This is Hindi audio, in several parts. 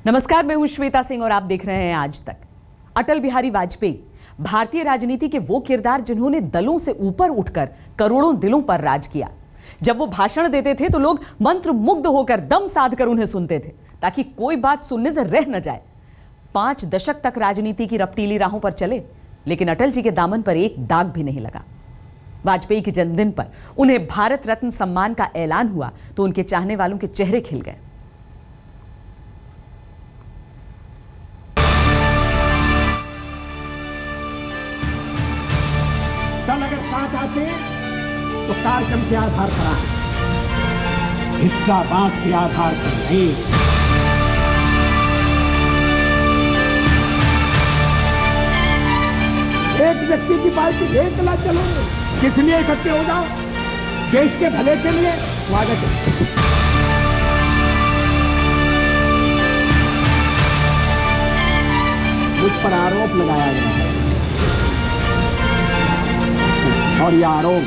नमस्कार, मैं हूं श्वेता सिंह और आप देख रहे हैं आज तक। अटल बिहारी वाजपेयी भारतीय राजनीति के वो किरदार जिन्होंने दलों से ऊपर उठकर करोड़ों दिलों पर राज किया। जब वो भाषण देते थे तो लोग मंत्र मुग्ध होकर दम साधकर उन्हें सुनते थे ताकि कोई बात सुनने से रह न जाए। 5 दशक तक राजनीति की रपटीली राहों पर चले, लेकिन अटल जी के दामन पर एक दाग भी नहीं लगा। वाजपेयी के जन्मदिन पर उन्हें भारत रत्न सम्मान का ऐलान हुआ तो उनके चाहने वालों के चेहरे खिल गए। अगर साथ आते तो कार्यक्रम के आधार पर आए, हिस्सा बात के आधार पर नहीं। एक व्यक्ति की पार्टी एक ना चलो, किस लिए इकट्ठे हो जाओ? देश के भले के लिए स्वागत है। मुझ पर आरोप लगाया गया है और यह आरोप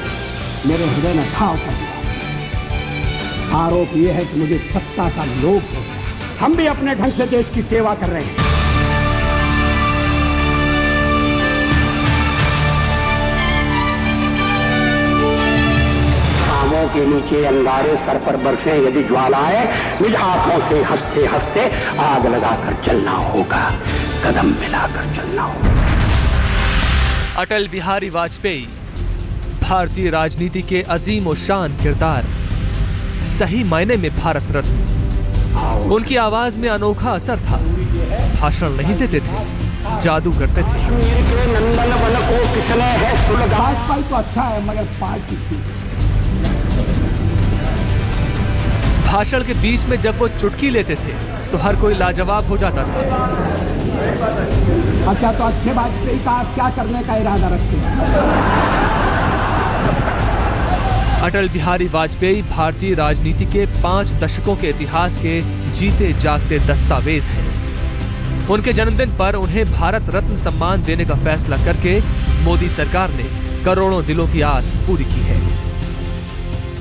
मेरे हृदय में घाव कर दिया। आरोप यह है कि मुझे सत्ता का लोभ हो गया। हम भी अपने ढंग से देश की सेवा कर रहे हैं। पांवों के नीचे अंगारे सर पर बरसे यदि ज्वालाएं, निज आंखों से हंसते हंसते आग लगाकर चलना होगा, कदम मिलाकर चलना होगा। अटल बिहारी वाजपेयी भारतीय राजनीति के अजीम और शान किरदार, सही मायने में भारत रत्न। उनकी आवाज में अनोखा असर था। भाषण नहीं देते थे, जादू करते थे। नंदन वन को किसने है सुलगा? तो अच्छा है मगर पार्टी थी। भाषण के बीच में जब वो चुटकी लेते थे तो हर कोई लाजवाब हो जाता था। अच्छा, तो अच्छे वाजपेयी का आप क्या करने का इरादा रखते हैं? अटल बिहारी वाजपेयी भारतीय राजनीति के 5 दशकों के इतिहास के जीते जागते दस्तावेज हैं। उनके जन्मदिन पर उन्हें भारत रत्न सम्मान देने का फैसला करके मोदी सरकार ने करोड़ों दिलों की आस पूरी की है।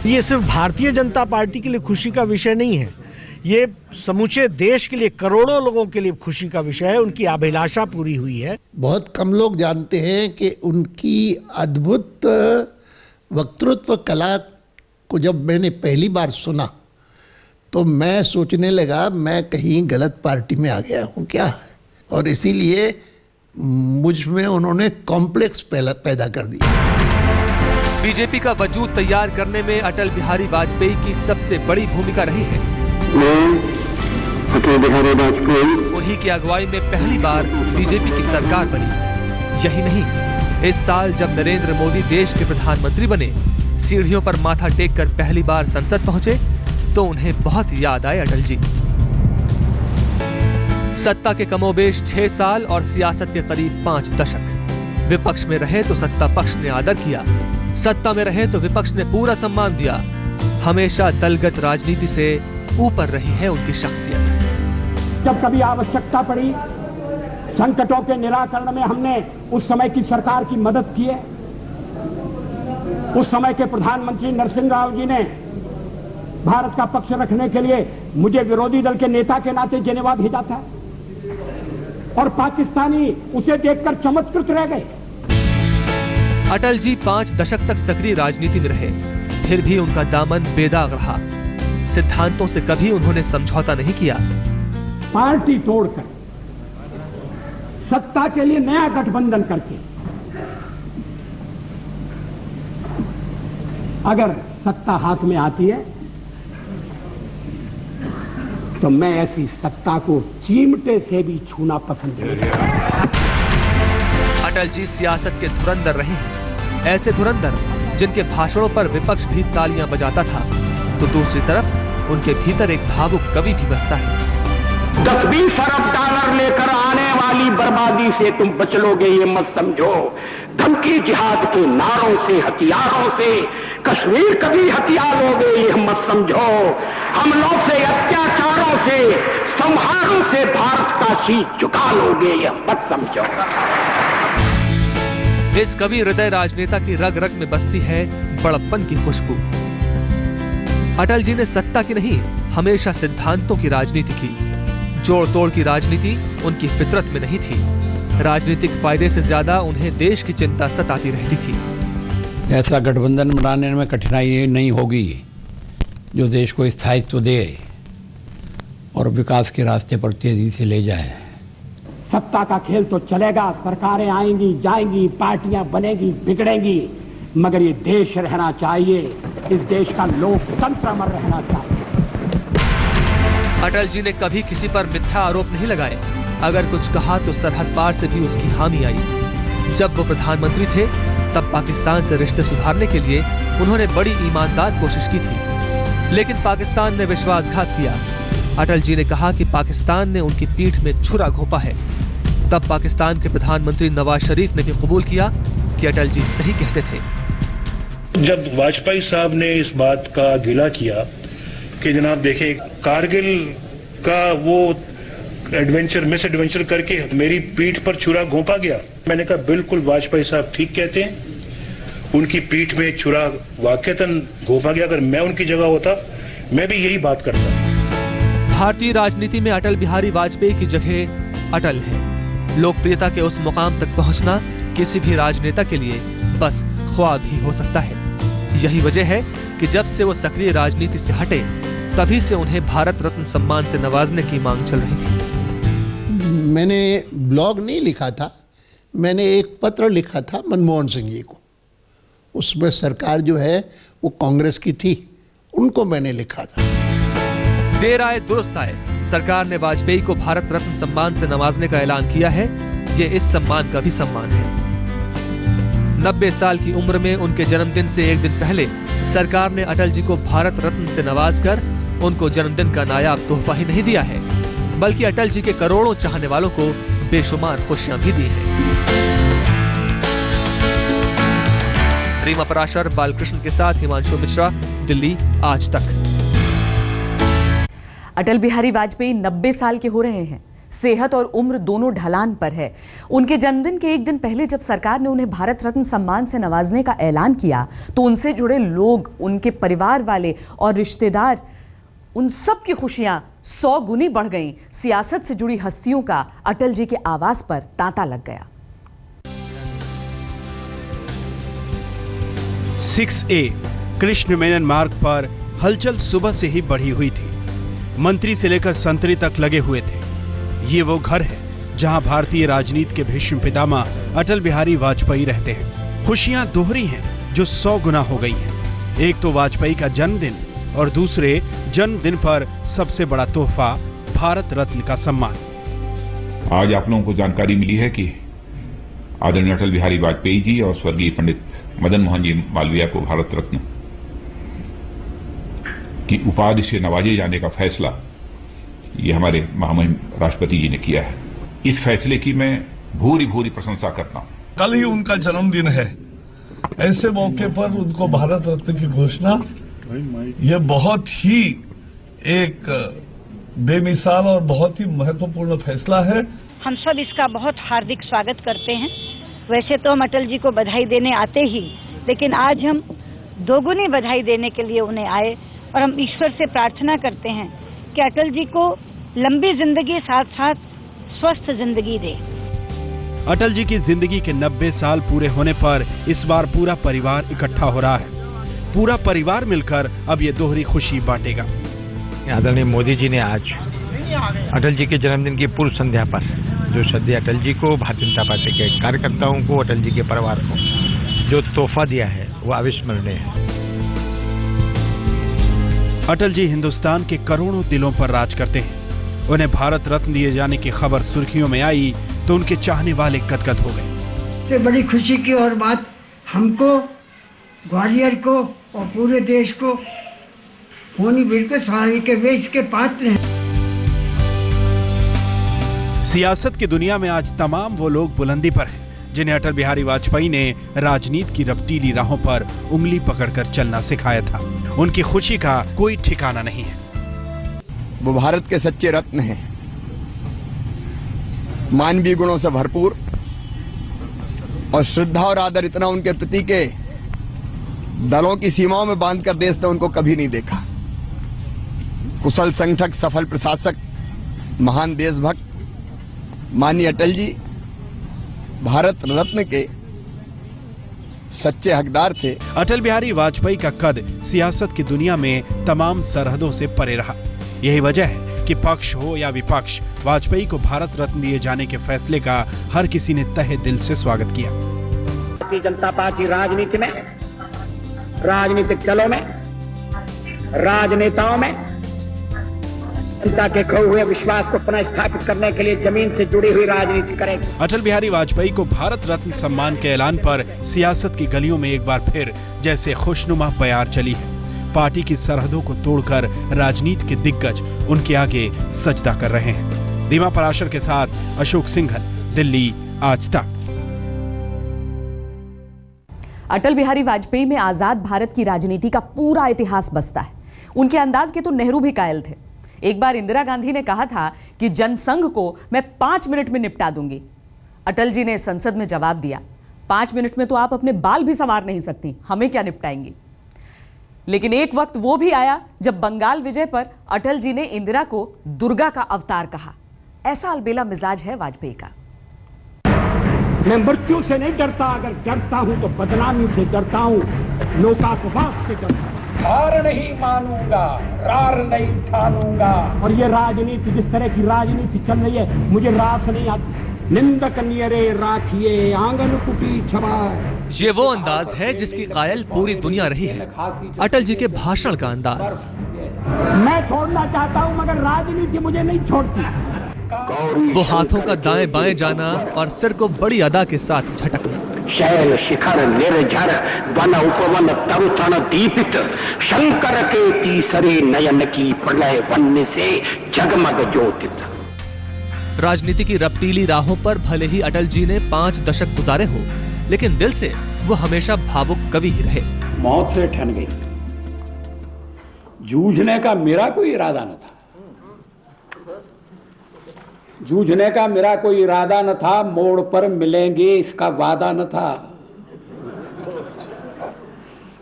ये सिर्फ भारतीय जनता पार्टी के लिए खुशी का विषय नहीं है, ये समूचे देश के लिए, करोड़ों लोगों के लिए खुशी का विषय है। उनकी अभिलाषा पूरी हुई है। बहुत कम लोग जानते हैं कि उनकी अद्भुत वक्तृत्व कला को जब मैंने पहली बार सुना तो मैं सोचने लगा मैं कहीं गलत पार्टी में आ गया हूँ क्या, और इसीलिए मुझ में उन्होंने कॉम्प्लेक्स पैदा कर दिया। बीजेपी का वजूद तैयार करने में अटल बिहारी वाजपेयी की सबसे बड़ी भूमिका रही है। अटल बिहारी वाजपेयी, उन्हीं की अगुवाई में पहली बार बीजेपी की सरकार बनी। यही नहीं, इस साल जब नरेंद्र मोदी देश के प्रधानमंत्री बने, सीढ़ियों पर माथा टेक कर पहली बार संसद पहुंचे तो उन्हें बहुत याद आए अटल जी। सत्ता के कमोबेश 6 साल और सियासत के करीब 5 दशक। विपक्ष में रहे तो सत्ता पक्ष ने आदर किया, सत्ता में रहे तो विपक्ष ने पूरा सम्मान दिया। हमेशा दलगत राजनीति से ऊपर रही है उनकी शख्सियत। जब कभी आवश्यकता पड़ी, संकटों के निराकरण में हमने उस समय की सरकार की मदद की है। उस समय के प्रधानमंत्री नरसिंह राव जी ने भारत का पक्ष रखने के लिए मुझे विरोधी दल के नेता के नाते जेनेवा भेजा था और पाकिस्तानी उसे देखकर चमत्कृत रह गए। अटल जी 5 दशक तक सक्रिय राजनीति में रहे, फिर भी उनका दामन बेदाग रहा। सिद्धांतों से कभी उन्होंने समझौता नहीं किया। पार्टी तोड़कर सत्ता के लिए नया गठबंधन करके अगर सत्ता हाथ में आती है तो मैं ऐसी सत्ता को चिमटे से भी छूना पसंद नहीं करता। अटल जी सियासत के धुरंधर रहे हैं, ऐसे धुरंधर जिनके भाषणों पर विपक्ष भी तालियां बजाता था, तो दूसरी तरफ उनके भीतर एक भावुक कवि भी बसता है। 10-20 अरब डॉलर लेकर आने वाली बर्बादी से तुम बच लोगे ये मत समझो। धमकी जिहाद के नारों से, हथियारों से कश्मीर कभी हथियार लोगे ये मत समझो। हम लोग से अत्याचारों से, संहारों से भारत का शीश झुका लोगे ये मत समझो। इस कवि हृदय राजनेता की रग रग में बसती है बड़प्पन की खुशबू। अटल जी ने सत्ता की नहीं, हमेशा सिद्धांतों की राजनीति की। जोड़ तोड़ की राजनीति उनकी फितरत में नहीं थी। राजनीतिक फायदे से ज्यादा उन्हें देश की चिंता सताती रहती थी। ऐसा गठबंधन बनाने में कठिनाई नहीं होगी जो देश को स्थायित्व दे और विकास के रास्ते पर तेजी से ले जाए। सत्ता का खेल तो चलेगा, सरकारें आएंगी जाएंगी, पार्टियां बनेगी बिगड़ेंगी, मगर ये देश रहना चाहिए, इस देश का लोकतंत्र अमर रहना चाहिए। अटल जी ने कभी किसी पर मिथ्या आरोप नहीं लगाए। अगर कुछ कहा तो सरहद पार से भी उसकी हामी आई। जब वो प्रधानमंत्री थे तब पाकिस्तान से रिश्ते सुधारने के लिए उन्होंने बड़ी ईमानदार कोशिश की थी, लेकिन पाकिस्तान ने विश्वासघात किया। अटल जी ने कहा कि पाकिस्तान ने उनकी पीठ में छुरा घोंपा है। तब पाकिस्तान के प्रधानमंत्री नवाज शरीफ ने भी कबूल किया कि अटल जी सही कहते थे। जब वाजपेयी साहब ने इस बात का गिला किया कि जनाब देखें, कारगिल का वो मिस एडवेंचर करके मेरी पीठ पर छुरा घोंपा गया, मैंने कहा बिल्कुल वाजपेयी साहब ठीक कहते हैं, उनकी पीठ में छुरा वाकईतन घोंपा गया। अगर मैं उनकी जगह होता मैं भी यही बात करता। भारतीय राजनीति में अटल बिहारी वाजपेयी की जगह अटल है। लोकप्रियता के उस मुकाम तक पहुंचना किसी भी राजनेता के लिए बस ख्वाब ही हो सकता है। यही वजह है कि जब से वो सक्रिय राजनीति से हटे तभी से उन्हें भारत रत्न सम्मान से नवाजने की मांग चल रही थी। मैंने ब्लॉग नहीं लिखा था, मैंने एक पत्र लिखा था मनमोहन सिंह जी को। उसमें सरकार जो है वो कांग्रेस की थी, उनको मैंने लिखा था। देर आए दुरुस्त आए, सरकार ने वाजपेयी को भारत रत्न सम्मान से नवाजने का ऐलान किया है। ये इस सम्मान का भी सम्मान है। 90 साल की उम्र में उनके जन्मदिन से एक दिन पहले सरकार ने अटल जी को भारत रत्न से नवाजकर उनको जन्मदिन का नायाब तोहफा ही नहीं दिया है, बल्कि अटल जी के करोड़ों चाहने वालों को बेशुमार खुशियां भी दी हैं। रीमा पराशर, बालकृष्ण के साथ हिमांशु मिश्रा, दिल्ली आज तक। अटल बिहारी वाजपेयी 90 साल के हो रहे हैं। सेहत और उम्र दोनों ढलान पर है। उनके जन्मदिन के एक दिन पहले जब सरकार ने उन्हें भारत रत्न सम्मान से नवाजने का ऐलान किया तो उनसे जुड़े लोग, उनके परिवार वाले और रिश्तेदार, उन सब की खुशियां 100 गुनी बढ़ गईं। सियासत से जुड़ी हस्तियों का अटल जी के आवास पर तांता लग गया। 6A कृष्ण मेनन मार्ग पर हलचल सुबह से ही बढ़ी हुई थी। मंत्री से लेकर संतरी तक लगे हुए थे। ये वो घर है जहां भारतीय राजनीति के भीष्म पितामह अटल बिहारी वाजपेयी रहते हैं। खुशियां दोहरी हैं जो 100 गुना हो गई हैं। एक तो वाजपेयी का जन्मदिन और दूसरे जन्मदिन पर सबसे बड़ा तोहफा भारत रत्न का सम्मान। आज आप लोगों को जानकारी मिली है कि आदरणीय अटल बिहारी वाजपेयी जी और स्वर्गीय पंडित मदन मोहन जी मालवीय को भारत रत्न की उपाधि से नवाजे जाने का फैसला ये हमारे महामहिम राष्ट्रपति जी ने किया है। इस फैसले की मैं भूरी भूरी प्रशंसा करता हूं। कल ही उनका जन्मदिन है, ऐसे मौके पर उनको भारत रत्न की घोषणा, यह बहुत ही एक बेमिसाल और बहुत ही महत्वपूर्ण फैसला है। हम सब इसका बहुत हार्दिक स्वागत करते हैं। वैसे तो हम अटल जी को बधाई देने आते ही, लेकिन आज हम दोगुनी बधाई देने के लिए उन्हें आए और हम ईश्वर से प्रार्थना करते हैं कि अटल जी को लंबी जिंदगी साथ साथ स्वस्थ जिंदगी दे। अटल जी की जिंदगी के 90 साल पूरे होने पर इस बार पूरा परिवार इकट्ठा हो रहा है। पूरा परिवार मिलकर अब ये दोहरी खुशी बांटेगा। आदरणीय मोदी जी ने आज अटल जी के जन्मदिन की पूर्व संध्या पर जो श्रद्धेय अटल जी को, भारतीय जनता पार्टी के कार्यकर्ताओं को, अटल जी के परिवार को जो तोहफा दिया है वो अविस्मरणीय है। अटल जी हिंदुस्तान के करोड़ों दिलों पर राज करते हैं। उन्हें भारत रत्न दिए जाने की खबर सुर्खियों में आई तो उनके चाहने वाले गदगद हो गए। सबसे बड़ी खुशी की और बात हमको, ग्वालियर को और पूरे देश को होनी बिल्कुल स्वाभाविक है, वे इसके पात्र हैं। सियासत की दुनिया में आज तमाम वो लोग बुलंदी पर हैं जिन्हें अटल बिहारी वाजपेयी ने राजनीति की रफ्तीली राहों पर उंगली पकड़कर चलना सिखाया था। उनकी खुशी का कोई ठिकाना नहीं है। वो भारत के सच्चे रत्न हैं, मानवीय गुणों से भरपूर, और श्रद्धा और आदर इतना उनके प्रति के दलों की सीमाओं में बांधकर देश ने उनको कभी नहीं देखा। कुशल संगठक, सफल प्रशासक, महान देशभक्त माननीय अटल जी भारत रत्न के सच्चे हकदार थे। अटल बिहारी वाजपेयी का कद सियासत की दुनिया में तमाम सरहदों से परे रहा। यही वजह है कि पक्ष हो या विपक्ष, वाजपेयी को भारत रत्न दिए जाने के फैसले का हर किसी ने तहे दिल से स्वागत किया। भारतीय जनता पार्टी राजनीति में, राजनीतिक दलों में, राजनेताओं में जनता के खोए हुए विश्वास को पुनः स्थापित करने के लिए जमीन से जुड़ी हुई राजनीति करेगी। अटल बिहारी वाजपेयी को भारत रत्न सम्मान के ऐलान पर सियासत की गलियों में एक बार फिर जैसे खुशनुमा बयार चली है। पार्टी की सरहदों को तोड़कर राजनीति के दिग्गज उनके आगे सजदा कर रहे हैं। रीमा पराशर के साथ अशोक सिंघल, दिल्ली, आज तक। अटल बिहारी वाजपेयी में आजाद भारत की राजनीति का पूरा इतिहास बसता है। उनके अंदाज के तो नेहरू भी कायल थे। एक बार इंदिरा गांधी ने कहा था कि जनसंघ को मैं 5 मिनट में निपटा दूंगी। अटल जी ने संसद में जवाब दिया, 5 मिनट में तो आप अपने बाल भी संवार नहीं सकती, हमें क्या निपटाएंगी। लेकिन एक वक्त वो भी आया जब बंगाल विजय पर अटल जी ने इंदिरा को दुर्गा का अवतार कहा। ऐसा अलबेला मिजाज है वाजपेयी का। मैं मृत्यु से नहीं डरता, अगर डरता हूं तो बदनामी से डरता हूं, लोकापवाद से डरता हूं। हार नहीं मानूंगा, रार नहीं ठानूंगा। और ये राजनीति, जिस तरह की राजनीति चल रही है, मुझे रास नहीं आती। निंदक नियरे राखिए आंगन कुटी छवाए। ये वो अंदाज है जिसकी कायल पूरी दुनिया रही है। अटल जी के भाषण का अंदाज। मैं छोड़ना चाहता हूं मगर राजनीति मुझे नहीं छोड़ती। वो हाथों का दाएं बाएं जाना और सिर को बड़ी अदा के साथ झटकना। शैल शिखर निर्झर वन उपवन तरुतण दीपित, शंकर के तीसरे नयन की प्रलय वन्य से जगमग ज्योतित। राजनीति की रफ्तीली राहों पर भले ही अटल जी ने 5 दशक गुजारे हो, लेकिन दिल से वो हमेशा भावुक कवि ही रहे। मौत से ठन गई। जूझने का मेरा कोई इरादा न था, जूझने का मेरा कोई इरादा न था, मोड़ पर मिलेंगे इसका वादा न था।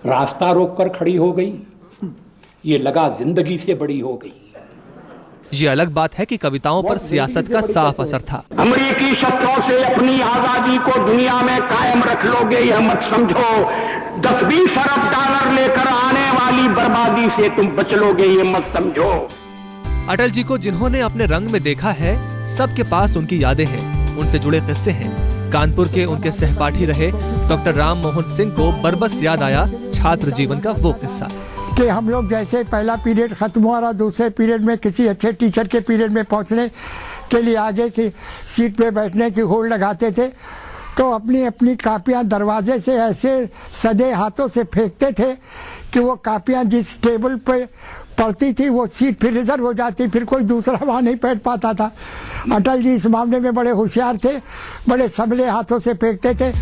रास्ता रोककर खड़ी हो गई, ये लगा जिंदगी से बड़ी हो गई। ये अलग बात है कि कविताओं पर सियासत का साफ असर था। अमेरिकी शस्त्रों से अपनी आजादी को दुनिया में कायम रख लोगे यह मत समझो, 10-20 अरब डॉलर लेकर आने वाली बर्बादी से तुम बच लोगे ये मत समझो। अटल जी को जिन्होंने अपने रंग में देखा है, सबके पास उनकी यादें हैं, उनसे जुड़े किस्से हैं। कानपुर के उनके सहपाठी रहे डॉक्टर राम मोहन सिंह को बरबस याद आया छात्र जीवन का वो किस्सा कि हम लोग जैसे पहला पीरियड खत्म हुआ और दूसरे पीरियड में किसी अच्छे टीचर के पीरियड में पहुंचने के लिए आगे की सीट पे बैठने की होड़ लगाते थे, तो अपनी अपनी कापियां दरवाजे से ऐसे सदे हाथों से फेंकते थे कि वो कापियां जिस टेबल पे पड़ती थी वो सीट फिर रिजर्व हो जाती, फिर कोई दूसरा वहाँ नहीं बैठ पाता था। अटल जी इस मामले में बड़े होशियार थे, बड़े संभले हाथों से फेंकते थे।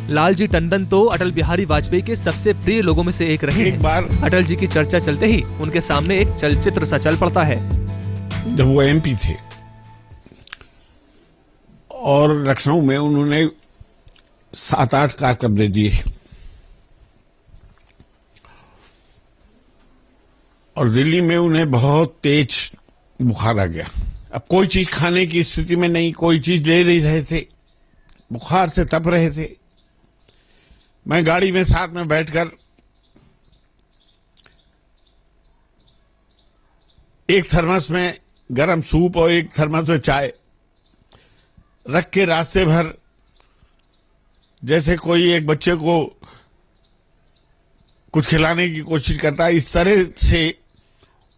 लालजी टंडन तो अटल बिहारी वाजपेयी के सबसे प्रिय लोगों में से एक रहे हैं। बार अटल जी की चर्चा चलते ही उनके सामने एक चलचित्र सा चल पड़ता है। जब वो एमपी थे और लखनऊ में उन्होंने 7-8 कारकब्जे दिए और दिल्ली में उन्हें बहुत तेज बुखार आ गया। अब कोई चीज खाने की स्थिति में नहीं, कोई चीज ले नहीं रहे थे, बुखार से तप रहे थे। मैं गाड़ी में साथ में बैठकर एक थर्मस में गरम सूप और एक थर्मस में चाय रख के रास्ते भर जैसे कोई एक बच्चे को कुछ खिलाने की कोशिश करता है, इस तरह से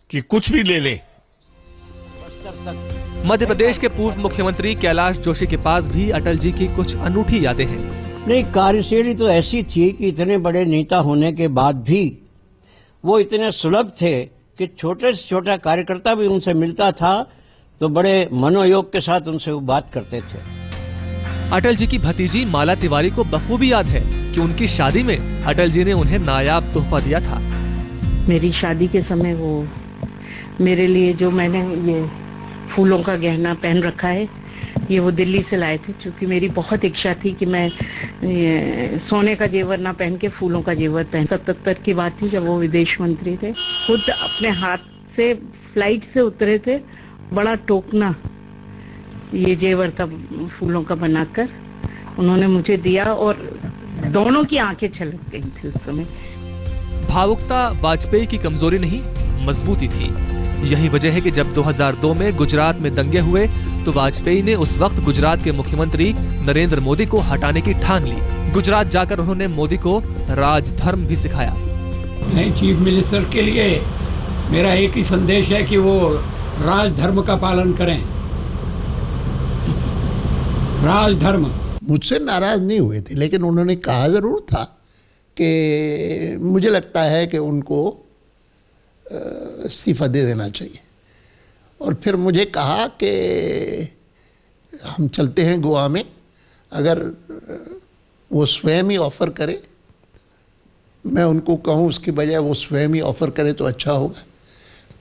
कि कुछ भी ले ले। मध्य प्रदेश के पूर्व मुख्यमंत्री कैलाश जोशी के पास भी अटल जी की कुछ अनूठी यादें हैं। नहीं, कार्यशैली तो ऐसी थी कि इतने बड़े नेता होने के बाद भी वो इतने सुलभ थे कि छोटे से छोटा कार्यकर्ता भी उनसे मिलता था तो बड़े मनोयोग के साथ उनसे वो बात करते थे। अटल जी की भतीजी माला तिवारी को बखूबी याद है कि उनकी शादी में अटल जी ने उन्हें नायाब तोहफा दिया था। मेरी शादी के समय वो मेरे लिए जो मैंने ये फूलों का गहना पहन रखा है, ये वो दिल्ली से लाए थे, क्योंकि मेरी बहुत इच्छा थी कि मैं सोने का जेवर ना पहन के फूलों का जेवर पहन। 77 की बात थी जब वो विदेश मंत्री थे, खुद अपने हाथ से फ्लाइट से उतरे थे बड़ा टोकना ये जेवर का फूलों का बनाकर उन्होंने मुझे दिया और दोनों की आंखें छलक गई थी उस समय। भावुकता वाजपेयी की कमजोरी नहीं, मजबूती थी। यही वजह है कि जब 2002 में गुजरात में दंगे हुए तो वाजपेयी ने उस वक्त गुजरात के मुख्यमंत्री नरेंद्र मोदी को हटाने की ठान ली। गुजरात जाकर उन्होंने मोदी को राजधर्म भी सिखाया। नए चीफ मिनिस्टर के लिए मेरा एक ही संदेश है कि वो राजधर्म का पालन करें। राजधर्म। मुझसे नाराज नहीं हुए थे, लेकिन उन्होंने कहा जरूर था कि मुझे लगता है कि उनको इस्तीफा दे देना चाहिए। और फिर मुझे कहा कि हम चलते हैं गोवा में, अगर वो स्वयं ही ऑफर करे, मैं उनको कहूँ उसकी बजाय वो स्वयं ही ऑफर करे तो अच्छा होगा।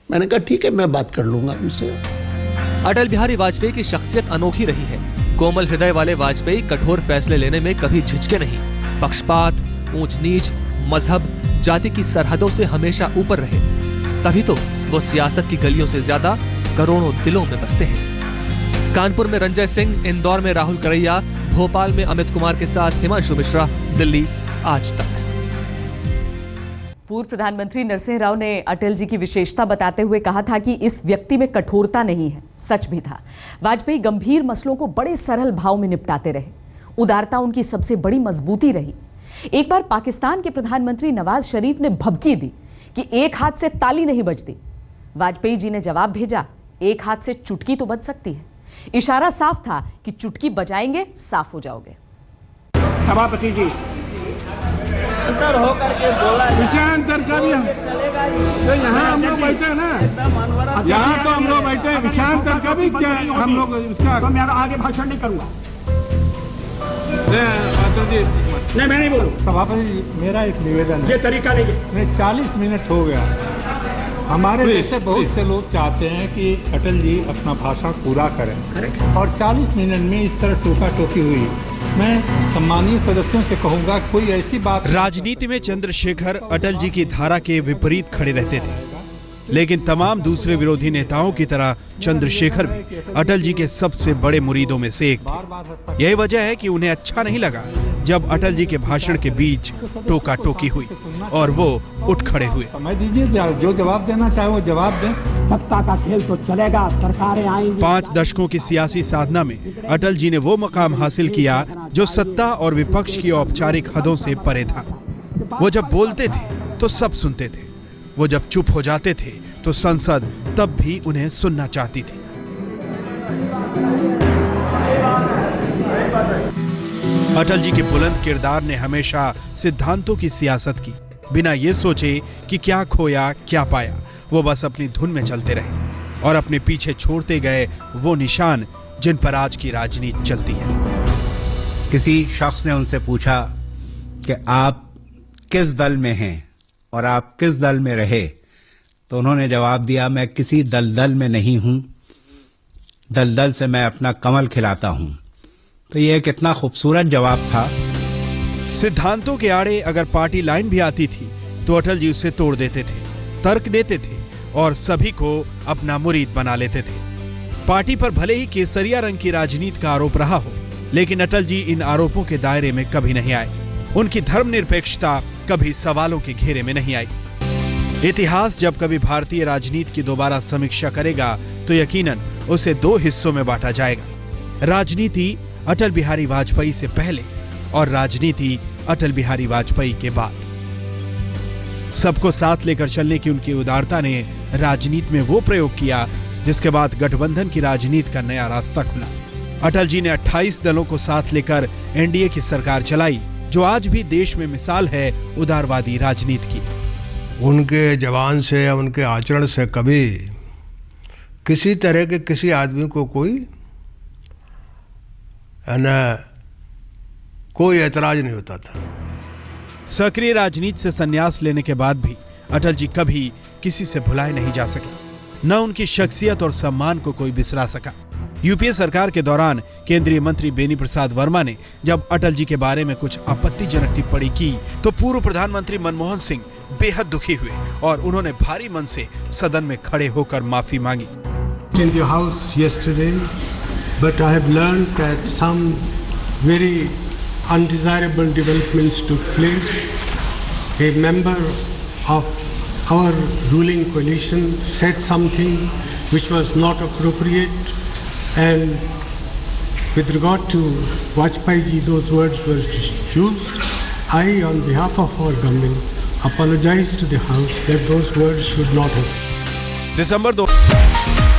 मैंने कहा ठीक है, मैं बात कर लूँगा उनसे। अटल बिहारी वाजपेयी की शख्सियत अनोखी रही है। कोमल हृदय वाले वाजपेयी कठोर फैसले लेने में कभी झिझके नहीं। पक्षपात, ऊंच नीच, मजहब, जाति की सरहदों से हमेशा ऊपर रहे। तभी तो वो सियासत की गलियों से ज्यादा करोड़ों दिलों में बसते हैं। कानपुर में रंजय सिंह, इंदौर में राहुल करैया, भोपाल में अमित कुमार के साथ हिमांशु मिश्रा, दिल्ली आज तक। पूर्व प्रधानमंत्री नरसिंह राव ने अटल जी की विशेषता बताते हुए कहा था कि इस व्यक्ति में कठोरता नहीं है। सच भी था। वाजपेयी गंभीर मसलों को बड़े सरल भाव में निपटाते रहे। उदारता उनकी सबसे बड़ी मजबूती रही। एक बार पाकिस्तान के प्रधानमंत्री नवाज शरीफ ने भभकी दी कि एक हाथ से ताली नहीं बजती। वाजपेयी जी ने जवाब भेजा, एक हाथ से चुटकी तो बज सकती है। इशारा साफ था कि चुटकी बजाएंगे साफ हो जाओगे। सभापति जी होकर के बोला विषयांतर का भी तो यहाँ हम लोग बैठे हैं ना, यहाँ तो हम लोग बैठे हैं। विषयांतर का भी क्या हम लोग इसका, तो मैं आगे भाषण नहीं करूँगा। नहीं, मैं नहीं बोलूँ। सभापति जी, मेरा एक निवेदन है। ये तरीका नहीं है। 40 मिनट हो गया। हमारे जैसे बहुत से लोग चाहते हैं कि अटल जी अपना भाषण पूरा करें, और 40 मिनट में इस तरह टोका टोकी हुई। मैं सम्मानीय सदस्यों से कहूंगा, कोई ऐसी बात। राजनीति में चंद्रशेखर अटल जी की धारा के विपरीत खड़े रहते थे, लेकिन तमाम दूसरे विरोधी नेताओं की तरह चंद्रशेखर भी अटल जी के सबसे बड़े मुरीदों में से एक थे। यही वजह है कि उन्हें अच्छा नहीं लगा जब अटल जी के भाषण के बीच टोका टोकी हुई और वो उठ खड़े हुए। समय दीजिए, जो जवाब देना चाहे वो जवाब दें। सत्ता का खेल तो चलेगा, सरकारें आएंगी। 5 दशकों की सियासी साधना में अटल जी ने वो मकाम हासिल किया जो सत्ता और विपक्ष की औपचारिक हदों से परे था। वो जब बोलते थे तो सब सुनते थे, वो जब चुप हो जाते थे तो संसद तब भी उन्हें सुनना चाहती थी। अटल जी के बुलंद किरदार ने हमेशा सिद्धांतों की सियासत की, बिना ये सोचे कि क्या खोया क्या पाया। वो बस अपनी धुन में चलते रहे और अपने पीछे छोड़ते गए वो निशान जिन पर आज की राजनीति चलती है। किसी शख्स ने उनसे पूछा कि आप किस दल में हैं और आप किस दल में रहे, तो उन्होंने जवाब दिया, मैं किसी दलदल में नहीं हूं, दलदल से मैं अपना कमल खिलाता हूं। तो ये कितना खूबसूरत जवाब था। सिद्धांतों के आड़े अगर पार्टी लाइन भी आती थी तो अटल जी उसे तोड़ देते थे, तर्क देते थे और सभी को अपना मुरीद बना लेते थे। पार्टी पर भले ही केसरिया रंग की राजनीति का आरोप रहा हो, लेकिन अटल जी इन आरोपों के दायरे में कभी नहीं आए। उनकी धर्मनिरपेक्षता कभी सवालों के घेरे में नहीं आई। इतिहास जब कभी भारतीय राजनीति की दोबारा समीक्षा करेगा तो यकीनन उसे 2 हिस्सों में बांटा जाएगा। राजनीति अटल बिहारी वाजपेयी से पहले और राजनीति अटल बिहारी वाजपेयी के बाद। सबको साथ लेकर चलने की उनकी उदारता ने राजनीति में वो प्रयोग किया जिसके बाद गठबंधन की राजनीति का नया रास्ता खुला। अटल जी ने 28 दलों को साथ लेकर एनडीए की सरकार चलाई, जो आज भी देश में मिसाल है उदारवादी राजनीति की। उनके जवान से या उनके आचरण से कभी किसी तरह के किसी आदमी को कोई ऐतराज नहीं होता था। सक्रिय राजनीति से संन्यास लेने के बाद भी अटल जी कभी किसी से भुलाए नहीं जा सके। न उनकी शख्सियत और सम्मान को कोई बिसरा सका। यूपीए सरकार के दौरान केंद्रीय मंत्री बेनी प्रसाद वर्मा ने जब अटल जी के बारे में कुछ आपत्तिजनक टिप्पणी की तो पूर्व प्रधानमंत्री मनमोहन सिंह बेहद दुखी हुए और उन्होंने भारी मन से सदन में खड़े होकर माफी मांगी। in the house yesterday, but I have learned that some very undesirable developments took place. A member of our ruling coalition said something which was not appropriate, and with regard to Vajpayee ji, those words were used. I, on behalf of our government, apologize to the House that those words should not have. December 2